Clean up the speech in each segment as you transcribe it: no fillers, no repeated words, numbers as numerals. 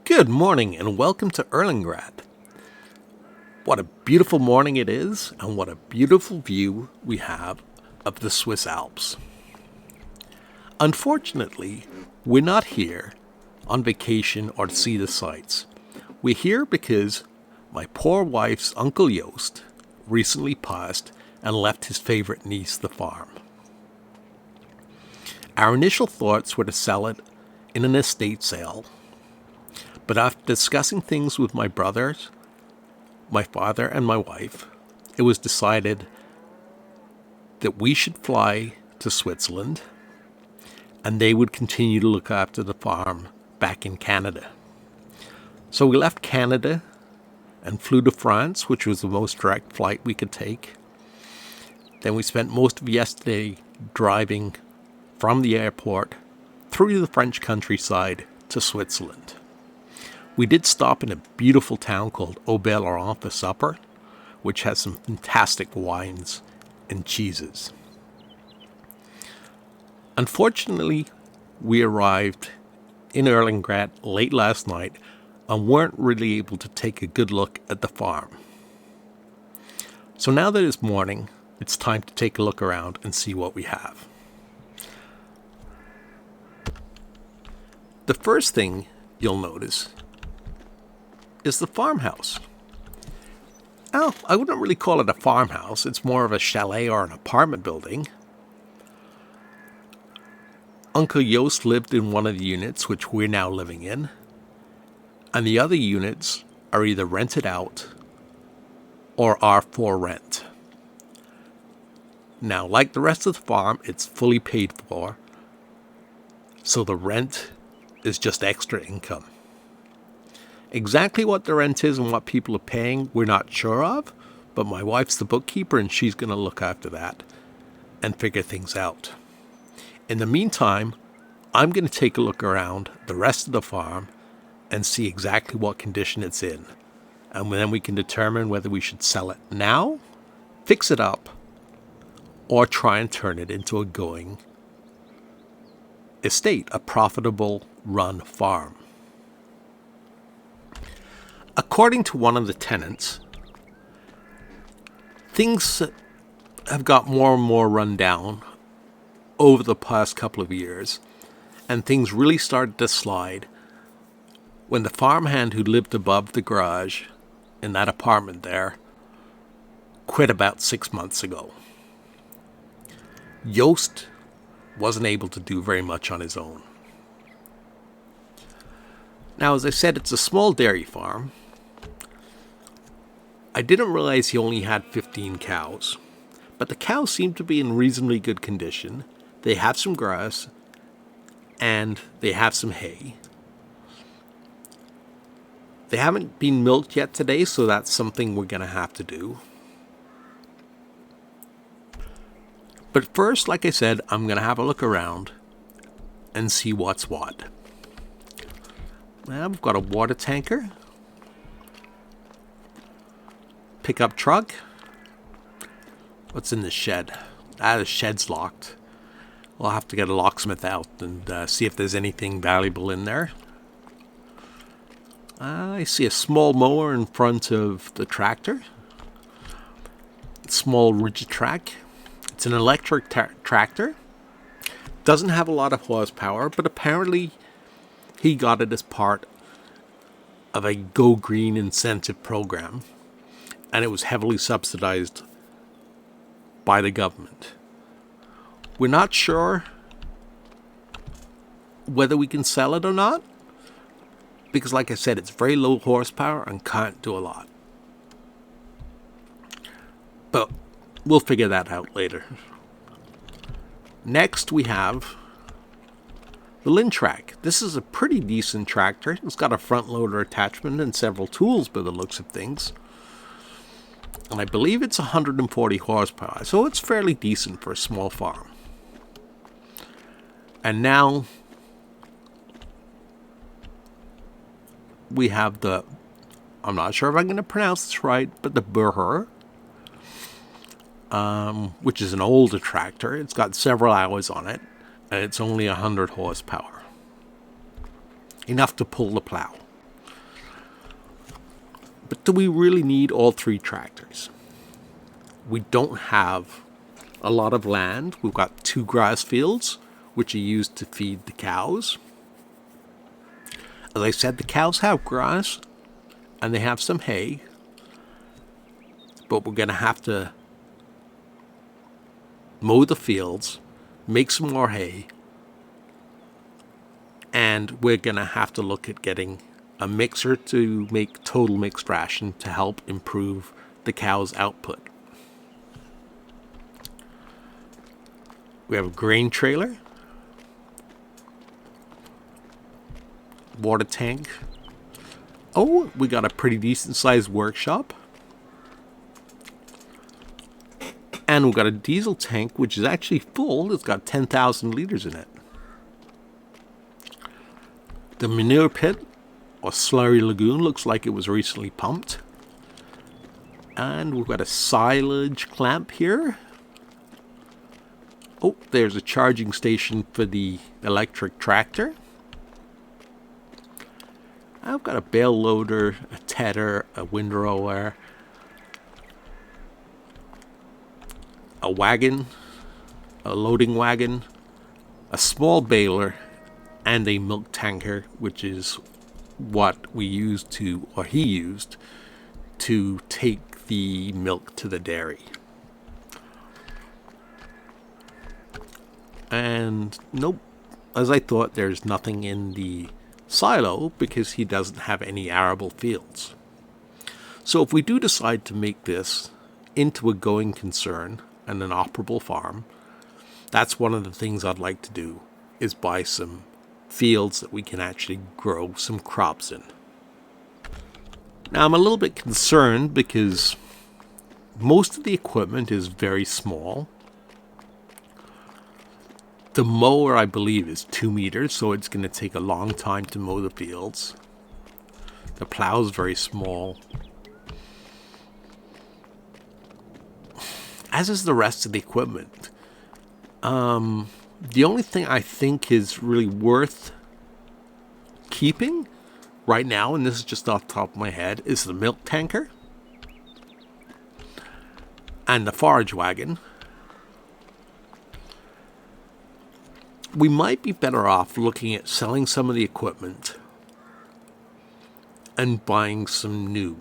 Good morning and welcome to Erlengrat. What a beautiful morning it is, and what a beautiful view we have of the Swiss Alps. Unfortunately, we're not here on vacation or to see the sights. We're here because my poor wife's Uncle Joost recently passed and left his favorite niece the farm. Our initial thoughts were to sell it in an estate sale, but after discussing things with my brothers, my father, and my wife, it was decided that we should fly to Switzerland and they would continue to look after the farm back in Canada. So we left Canada and flew to France, which was the most direct flight we could take. Then we spent most of yesterday driving from the airport through the French countryside to Switzerland. We did stop in a beautiful town called Erlengrat for supper, which has some fantastic wines and cheeses. Unfortunately, we arrived in Erlengrat late last night and weren't really able to take a good look at the farm. So now that it's morning, it's time to take a look around and see what we have. The first thing you'll notice is the farmhouse. Now, I wouldn't really call it a farmhouse. It's more of a chalet or an apartment building. Uncle Joost lived in one of the units, which we're now living in. And the other units are either rented out or are for rent. Now, like the rest of the farm, it's fully paid for. So the rent is just extra income. Exactly what the rent is and what people are paying, we're not sure of, but my wife's the bookkeeper and she's going to look after that and figure things out. In the meantime, I'm going to take a look around the rest of the farm and see exactly what condition it's in. And then we can determine whether we should sell it now, fix it up, or try and turn it into a going estate, a profitable run farm. According to one of the tenants, things have got more and more run down over the past couple of years, and things really started to slide when the farmhand who lived above the garage in that apartment there quit about 6 months ago. Joost wasn't able to do very much on his own. Now, as I said, it's a small dairy farm. I didn't realize he only had 15 cows, but the cows seem to be in reasonably good condition. They have some grass and they have some hay. They haven't been milked yet today, so that's something we're going to have to do. But first, like I said, I'm going to have a look around and see what's what. Well, we've got a water tanker, pickup truck. What's in the shed? The shed's locked. We'll have to get a locksmith out and see if there's anything valuable in there. I see a small mower in front of the tractor. Small rigid track. It's an electric tractor. Doesn't have a lot of horsepower, but apparently he got it as part of a Go Green incentive program, and it was heavily subsidized by the government. We're not sure whether we can sell it or not, because like I said, it's very low horsepower and can't do a lot. But we'll figure that out later. Next we have the Lintrack. This is a pretty decent tractor. It's got a front loader attachment and several tools by the looks of things. And I believe it's 140 horsepower, so it's fairly decent for a small farm. And now we have the, I'm not sure if I'm going to pronounce this right, but the Burher, which is an older tractor. It's got several hours on it, and it's only 100 horsepower. Enough to pull the plow. do we really need all 3 tractors? We don't have a lot of land. We've got 2 grass fields, which are used to feed the cows. As I said, the cows have grass and they have some hay, but we're going to have to mow the fields, make some more hay, and we're going to have to look at getting a mixer to make total mixed ration to help improve the cow's output. We have a grain trailer, water tank. Oh, we got a pretty decent sized workshop. And we've got a diesel tank, which is actually full. It's got 10,000 liters in it. The manure pit, or slurry lagoon, looks like it was recently pumped. And we've got a silage clamp here. Oh, there's a charging station for the electric tractor. I've got a bale loader, a tedder, a windrower, a wagon, a loading wagon, a small baler, and a milk tanker, which is what we used to, or he used, to take the milk to the dairy. And nope, as I thought, there's nothing in the silo because he doesn't have any arable fields. So if we do decide to make this into a going concern and an operable farm, that's one of the things I'd like to do, is buy some fields that we can actually grow some crops in. Now I'm a little bit concerned because most of the equipment is very small. The mower, I believe, is 2 meters, so it's going to take a long time to mow the fields. The plow is very small, as is the rest of the equipment. The only thing I think is really worth keeping right now, and this is just off the top of my head, is the milk tanker and the forage wagon. We might be better off looking at selling some of the equipment and buying some new,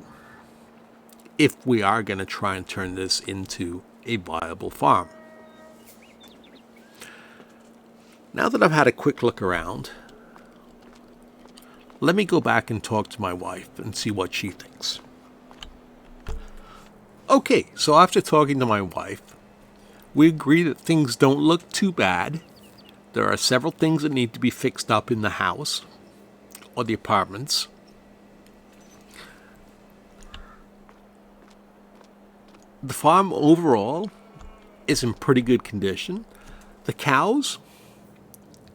if we are going to try and turn this into a viable farm. Now that I've had a quick look around, let me go back and talk to my wife and see what she thinks. Okay, so after talking to my wife, we agree that things don't look too bad. There are several things that need to be fixed up in the house or the apartments. The farm overall is in pretty good condition. The cows,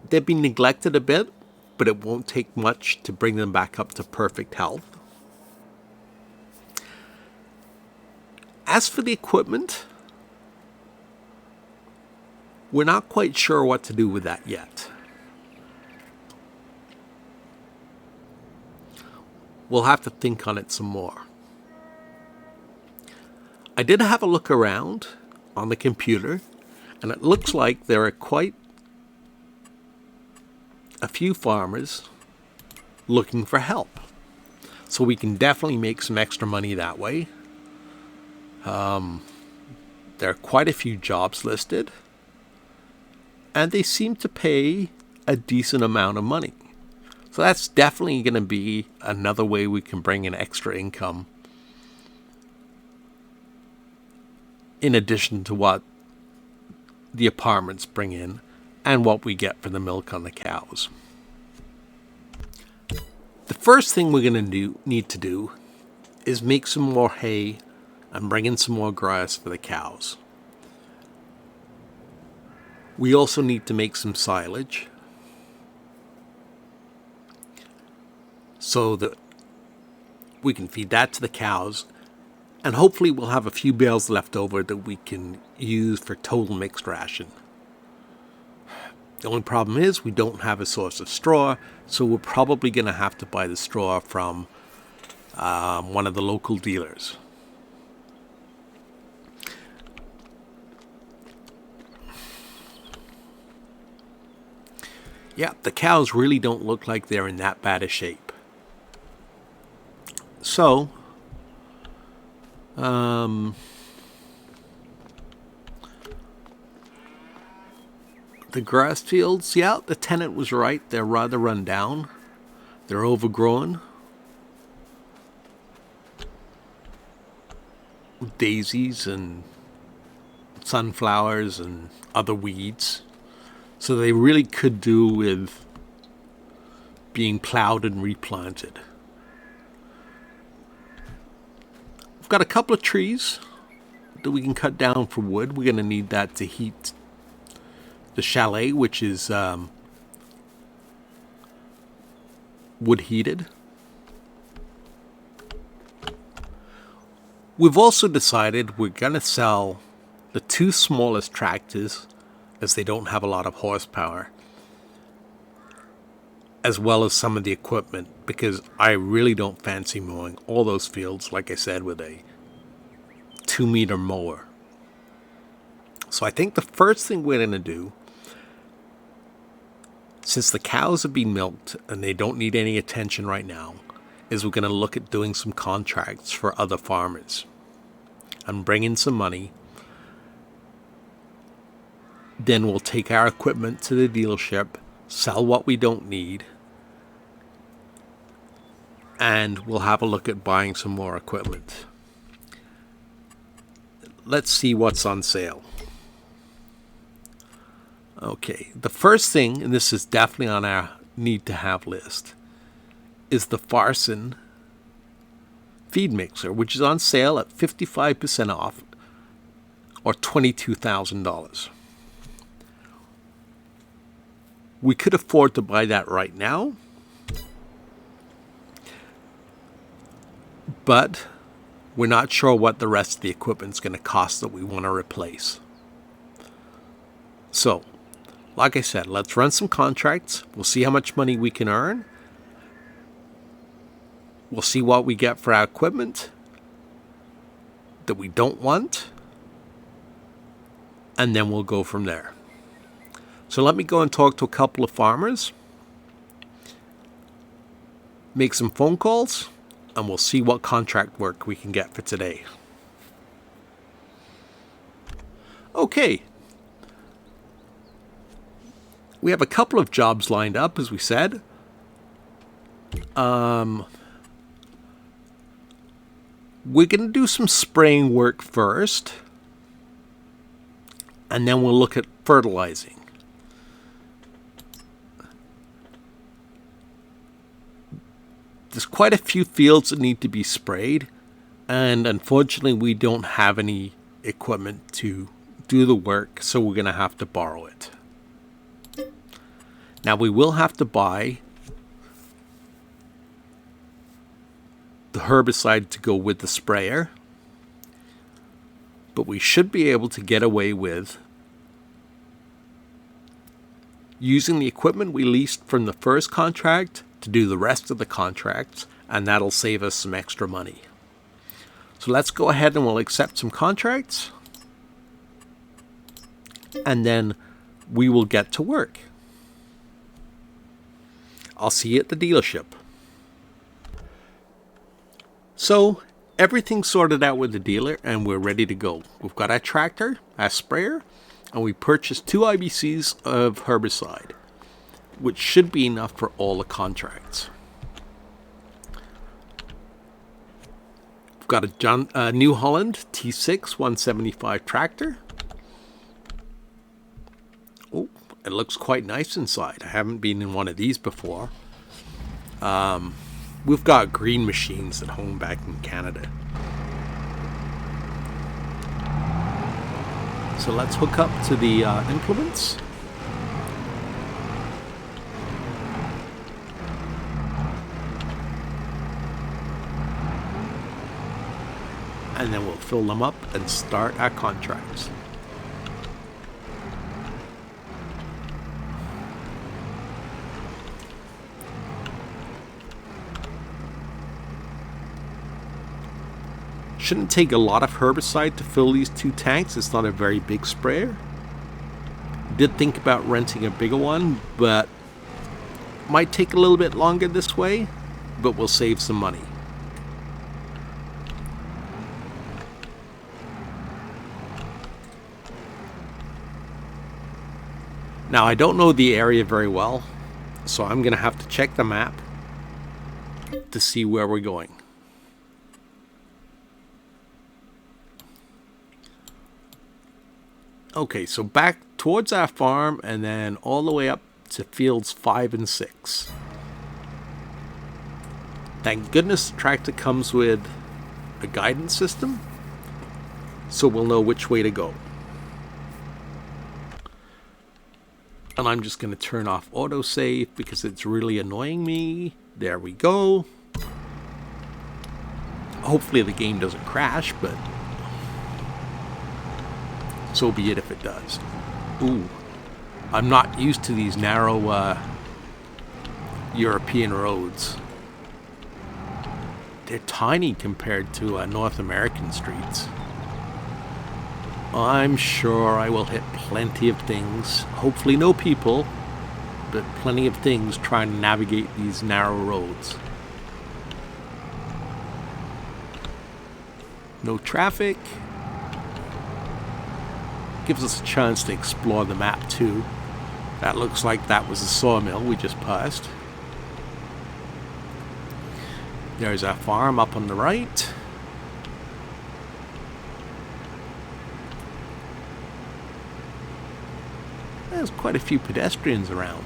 they've been neglected a bit, but it won't take much to bring them back up to perfect health. As for the equipment, we're not quite sure what to do with that yet. We'll have to think on it some more. I did have a look around on the computer, and it looks like there are quite a few farmers looking for help. So we can definitely make some extra money that way. There are quite a few jobs listed, and they seem to pay a decent amount of money. So that's definitely going to be another way we can bring in extra income, in addition to what the apartments bring in and what we get for the milk on the cows. The first thing we're going to need to do is make some more hay and bring in some more grass for the cows. We also need to make some silage so that we can feed that to the cows, and hopefully we'll have a few bales left over that we can use for total mixed ration. The only problem is we don't have a source of straw, so we're probably going to have to buy the straw from one of the local dealers. Yeah, the cows really don't look like they're in that bad a shape. So, the grass fields, yeah, the tenant was right. They're rather run down. They're overgrown with daisies and sunflowers and other weeds. So they really could do with being plowed and replanted. We've got a couple of trees that we can cut down for wood. We're going to need that to heat the chalet, which is wood heated. We've also decided we're going to sell the two smallest tractors, as they don't have a lot of horsepower, as well as some of the equipment, because I really don't fancy mowing all those fields, like I said, with a 2-meter mower. So I think the first thing we're going to do, since the cows have been milked and they don't need any attention right now, is we're going to look at doing some contracts for other farmers and bring in some money. Then we'll take our equipment to the dealership, sell what we don't need, and we'll have a look at buying some more equipment. Let's see what's on sale. Okay, the first thing, and this is definitely on our need-to-have list, is the Farson feed mixer, which is on sale at 55% off, or $22,000. We could afford to buy that right now, but we're not sure what the rest of the equipment's going to cost that we want to replace. So, like I said, let's run some contracts. We'll see how much money we can earn. We'll see what we get for our equipment that we don't want, and then we'll go from there. So let me go and talk to a couple of farmers, make some phone calls, and we'll see what contract work we can get for today. Okay. We have a couple of jobs lined up, as we said. We're going to do some spraying work first, and then we'll look at fertilizing. There's quite a few fields that need to be sprayed, and unfortunately we don't have any equipment to do the work, so we're going to have to borrow it. Now we will have to buy the herbicide to go with the sprayer, but we should be able to get away with using the equipment we leased from the first contract to do the rest of the contracts, and that'll save us some extra money. So let's go ahead and we'll accept some contracts, and then we will get to work. I'll see you at the dealership. So everything's sorted out with the dealer and we're ready to go. We've got our tractor, our sprayer, and we purchased 2 IBCs of herbicide, which should be enough for all the contracts. We've got a New Holland T6 175 tractor. Oh, it looks quite nice inside. I haven't been in one of these before. We've got green machines at home back in Canada. So let's hook up to the implements. And then we'll fill them up and start our contracts. Shouldn't take a lot of herbicide to fill these 2 tanks. It's not a very big sprayer. Did think about renting a bigger one, but might take a little bit longer this way, but we'll save some money. Now, I don't know the area very well, so I'm going to have to check the map to see where we're going. Okay, so back towards our farm and then all the way up to fields 5 and 6. Thank goodness the tractor comes with a guidance system, so we'll know which way to go. And I'm just going to turn off autosave because it's really annoying me. There we go. Hopefully the game doesn't crash, but so be it if it does. Ooh, I'm not used to these narrow European roads. They're tiny compared to North American streets. I'm sure I will hit plenty of things. Hopefully no people, but plenty of things trying to navigate these narrow roads. No traffic. Gives us a chance to explore the map too. That looks like that was the sawmill we just passed. There's our farm up on the right. There's quite a few pedestrians around.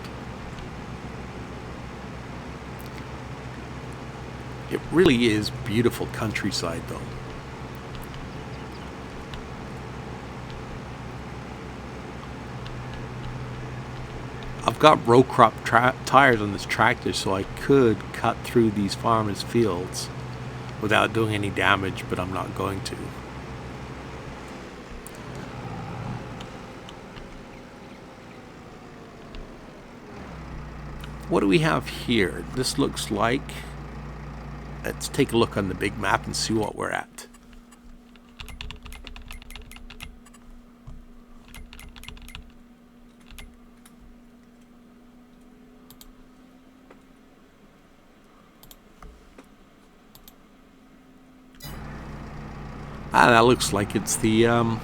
It really is beautiful countryside though. I've got row crop tires on this tractor, so I could cut through these farmers' fields without doing any damage, but I'm not going to. What do we have here? This looks like... Let's take a look on the big map and see what we're at. Ah, that looks like it's the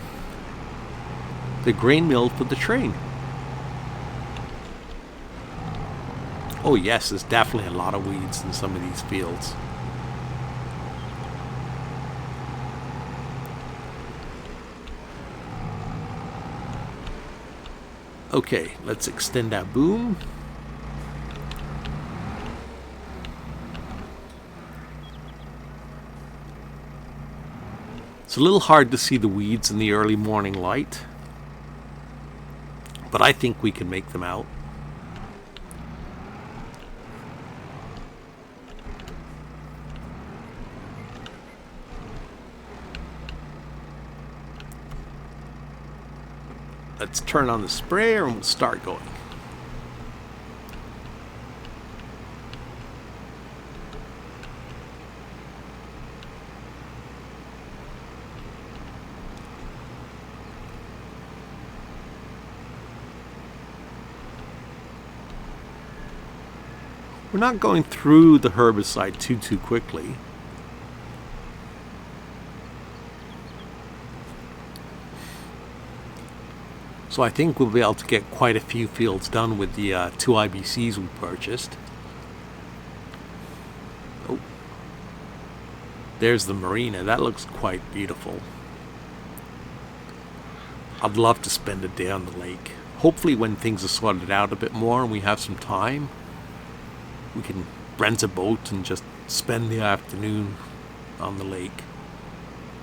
grain mill for the train. Oh yes, there's definitely a lot of weeds in some of these fields. Okay, let's extend our boom. It's a little hard to see the weeds in the early morning light, but I think we can make them out. Let's turn on the sprayer and we'll start going. We're not going through the herbicide too quickly. So I think we'll be able to get quite a few fields done with the 2 IBCs we purchased. Oh, there's the marina. That looks quite beautiful. I'd love to spend a day on the lake. Hopefully when things are sorted out a bit more and we have some time, we can rent a boat and just spend the afternoon on the lake.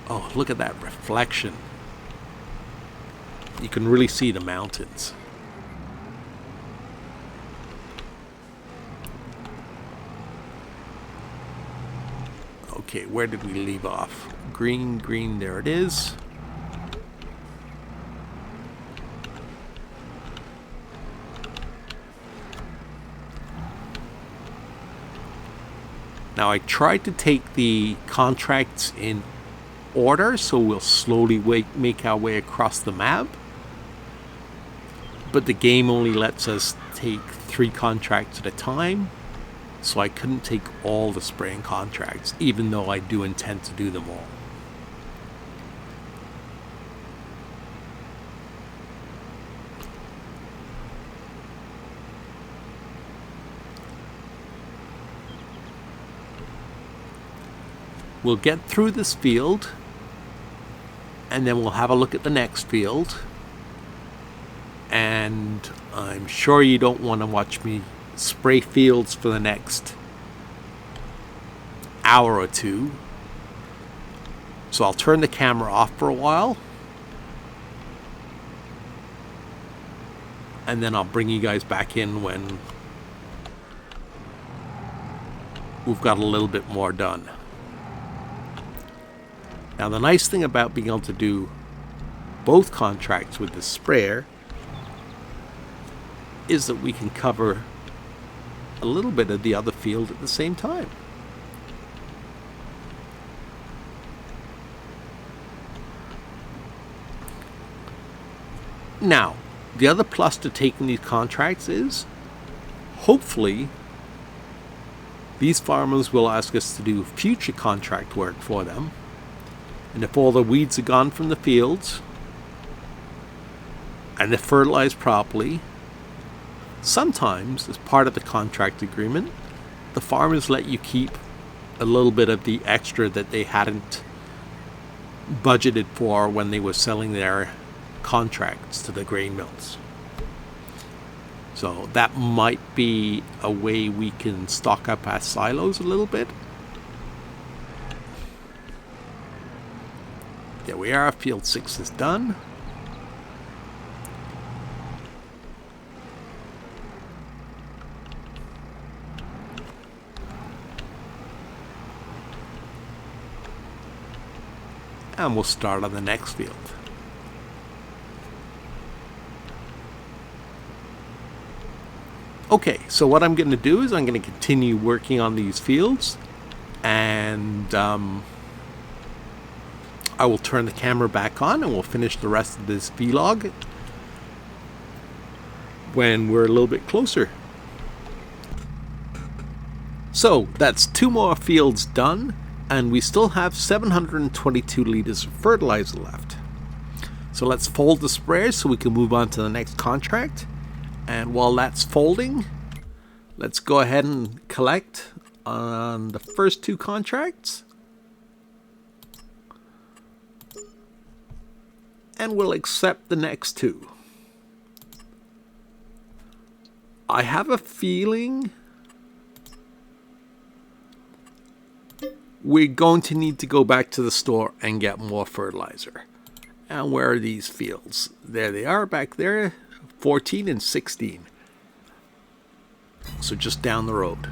Oh, look at that reflection. You can really see the mountains. Okay, where did we leave off? Green, green, there it is. Now I tried to take the contracts in order, so we'll slowly make our way across the map. But the game only lets us take 3 contracts at a time, so I couldn't take all the spraying contracts, even though I do intend to do them all. We'll get through this field, and then we'll have a look at the next field. And I'm sure you don't want to watch me spray fields for the next hour or two. So I'll turn the camera off for a while, and then I'll bring you guys back in when we've got a little bit more done. Now, the nice thing about being able to do both contracts with the sprayer is that we can cover a little bit of the other field at the same time. Now, the other plus to taking these contracts is, hopefully, these farmers will ask us to do future contract work for them. And if all the weeds are gone from the fields, and they're fertilized properly, sometimes, as part of the contract agreement, the farmers let you keep a little bit of the extra that they hadn't budgeted for when they were selling their contracts to the grain mills. So that might be a way we can stock up our silos a little bit. There we are, field 6 is done. And we'll start on the next field. Okay, so what I'm going to do is I'm going to continue working on these fields, and I will turn the camera back on and we'll finish the rest of this vlog when we're a little bit closer. So that's 2 more fields done, and we still have 722 liters of fertilizer left. So let's fold the sprayer so we can move on to the next contract. And while that's folding, let's go ahead and collect on the first 2 contracts. And we'll accept the next 2. I have a feeling we're going to need to go back to the store and get more fertilizer. And where are these fields? There they are back there, 14 and 16. So just down the road.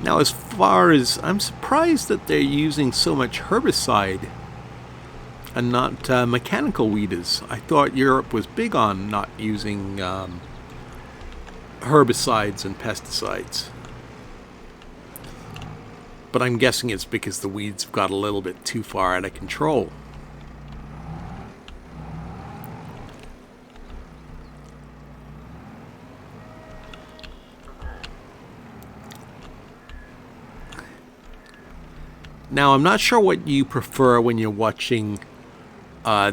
Now, as far as, I'm surprised that they're using so much herbicide and not mechanical weeders. I thought Europe was big on not using herbicides and pesticides. But I'm guessing it's because the weeds have got a little bit too far out of control. Now, I'm not sure what you prefer when you're watching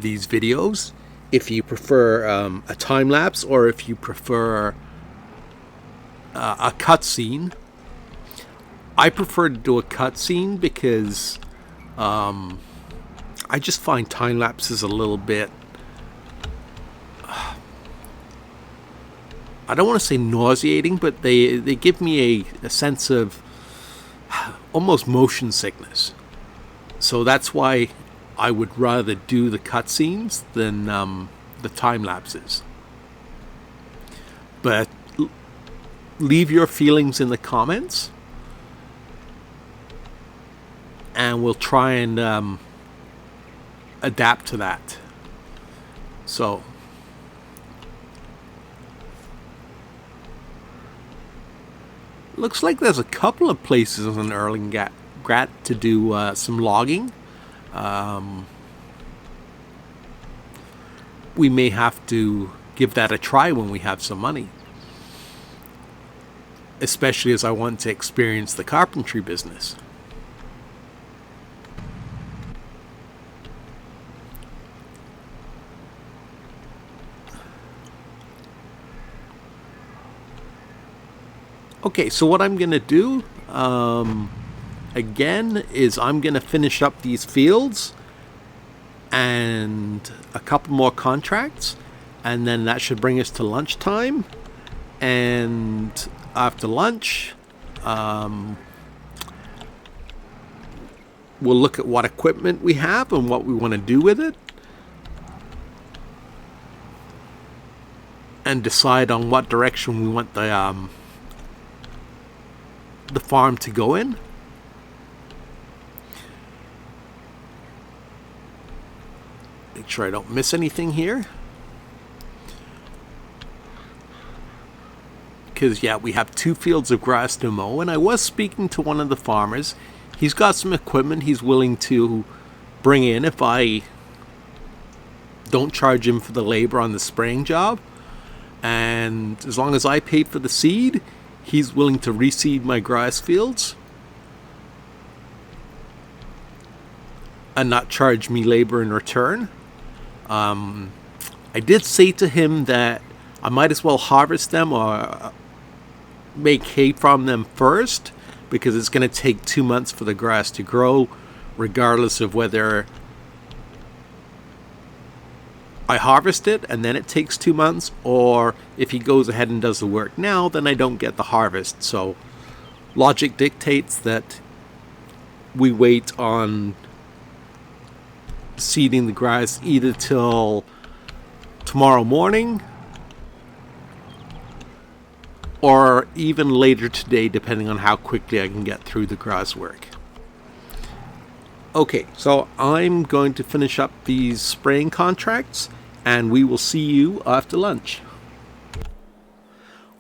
these videos. If you prefer a time lapse or if you prefer a cutscene. I prefer to do a cutscene because I just find time lapses a little bit. I don't want to say nauseating, but they give me a sense of almost motion sickness. So that's why I would rather do the cutscenes than the time lapses. But leave your feelings in the comments, and we'll try and adapt to that. So Looks like there's a couple of places in Erlengrat to do some logging. We may have to give that a try when we have some money. Especially as I want to experience the carpentry business. Okay, so what I'm going to do, again, is I'm going to finish up these fields and a couple more contracts, and then that should bring us to lunchtime. And after lunch, we'll look at what equipment we have and what we want to do with it, and decide on what direction we want the farm to go in. Make sure I don't miss anything here. Because, yeah, we have 2 fields of grass to mow, and I was speaking to one of the farmers. He's got some equipment he's willing to bring in if I don't charge him for the labor on the spraying job. And as long as I pay for the seed, he's willing to reseed my grass fields and not charge me labor in return. I did say to him that I might as well harvest them or make hay from them first, because it's going to take 2 months for the grass to grow, regardless of whether I harvest it and then it takes 2 months, or if he goes ahead and does the work now, then I don't get the harvest. So logic dictates that we wait on seeding the grass either till tomorrow morning or even later today, depending on how quickly I can get through the grass work. Okay, so I'm going to finish up these spraying contracts, and we will see you after lunch.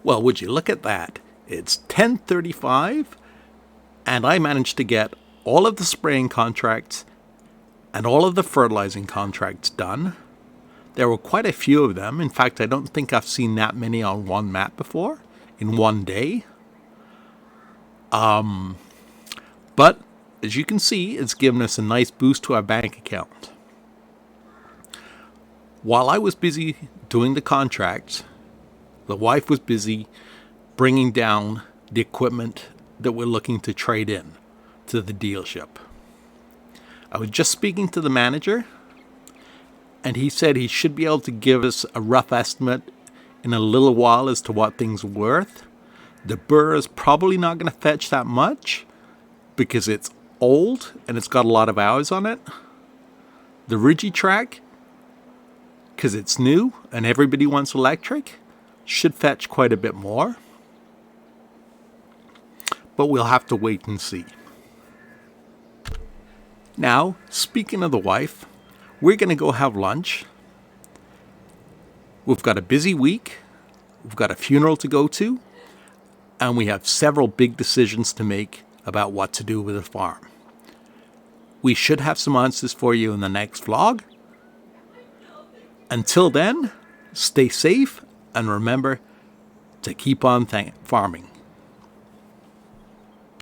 Well, would you look at that? It's 10:35, and I managed to get all of the spraying contracts and all of the fertilizing contracts done. There were quite a few of them. In fact, I don't think I've seen that many on one map before in one day. But as you can see, it's given us a nice boost to our bank account. While I was busy doing the contracts, the wife was busy bringing down the equipment that we're looking to trade in to the dealership. I was just speaking to the manager, and he said he should be able to give us a rough estimate in a little while as to what things are worth. The burr is probably not going to fetch that much because it's old and it's got a lot of hours on it. The Rigitrack, because it's new and everybody wants electric, should fetch quite a bit more. But we'll have to wait and see. Now, speaking of the wife, we're going to go have lunch. We've got a busy week. We've got a funeral to go to. And we have several big decisions to make about what to do with the farm. We should have some answers for you in the next vlog. Until then, stay safe and remember to keep on farming.